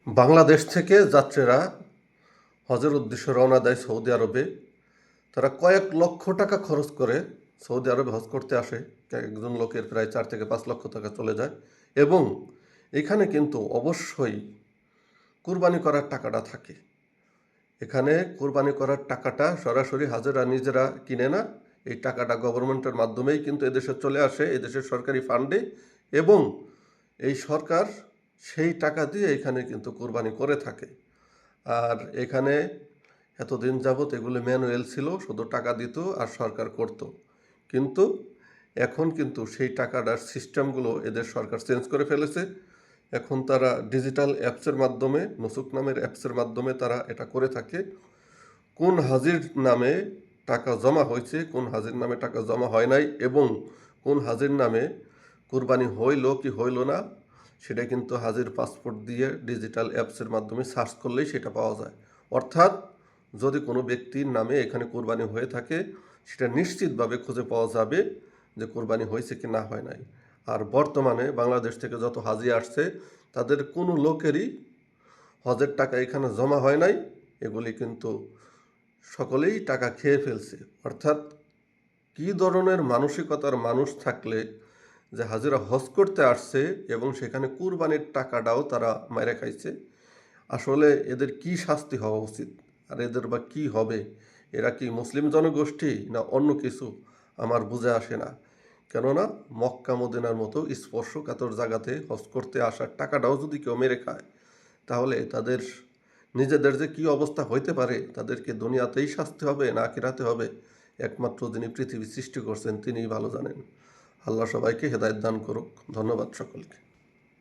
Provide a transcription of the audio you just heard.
বাংলাদেশ থেকে যাত্রীরা হজের উদ্দেশ্যে রওনা দেয় সৌদি আরবে। তারা কয়েক লক্ষ টাকা খরচ করে সৌদি আরবে হজ করতে আসে। একজন লোকের প্রায় 4 থেকে 5 লক্ষ টাকা চলে যায়। এবং এখানে কিন্তু অবশ্যই কুরবানি করার টাকাটা থাকে। এখানে কুরবানি করার টাকাটা সরাসরি হাজেরা নিজেরা কিনে না, এই টাকাটা গভর্নমেন্টের মাধ্যমেই কিন্তু এদেশে চলে আসে, এদেশের সরকারি ফান্ডে। এবং এই সরকার সেই টাকা দিয়ে এখানে কিন্তু কুরবানি করে থাকে। আর এখানে এতদিন যাবৎ এগুলো ম্যানুয়াল ছিল, শুধু টাকা দিত আর সরকার করত। কিন্তু এখন কিন্তু সেই টাকাটার সিস্টেমগুলো এদের সরকার চেঞ্জ করে ফেলেছে। এখন তারা ডিজিটাল অ্যাপসের মাধ্যমে, নুসুক নামের অ্যাপসের মাধ্যমে তারা এটা করে থাকে। কোন হাজির নামে টাকা জমা হয়েছে, কোন হাজির নামে টাকা জমা হয় নাই, এবং কোন হাজির নামে কুরবানি হইল কি হইল না, সেটা কিন্তু হাজির পাসপোর্ট দিয়ে ডিজিটাল অ্যাপসের মাধ্যমে সার্চ করলেই সেটা পাওয়া যায়। অর্থাৎ যদি কোনো ব্যক্তির নামে এখানে কোরবানি হয়ে থাকে, সেটা নিশ্চিতভাবে খুঁজে পাওয়া যাবে যে কোরবানি হয়েছে কি না হয় নাই। আর বর্তমানে বাংলাদেশ থেকে যত হাজি আসছে, তাদের কোনো লোকেরই হজের টাকা এখানে জমা হয় নাই। এগুলি কিন্তু সকলেই টাকা খেয়ে ফেলছে। অর্থাৎ কী ধরনের মানসিকতার মানুষ থাকলে যে হাজিরা হজ করতে আসছে এবং সেখানে কুরবানির টাকাটাও তারা মেরে খাইছে, আসলে এদের কি শাস্তি হওয়া উচিত? আর এদের বা কি হবে? এরা কি মুসলিম জনগোষ্ঠী না অন্য কিছু? আমার বুঝে আসে না। কেননা মক্কা মদিনার মতো স্পর্শকাতর জায়গাতে হজ করতে আসার টাকাটাও যদি কেউ মেরে খায়, তাহলে তাদের নিজেদের যে কী অবস্থা হইতে পারে, তাদেরকে দুনিয়াতেই শাস্তি হবে না আখিরাতে হবে, একমাত্র যিনি পৃথিবী সৃষ্টি করছেন তিনিই ভালো জানেন। আল্লাহ সবাইকে হেদায়েত দান করুক। ধন্যবাদ সকলকে।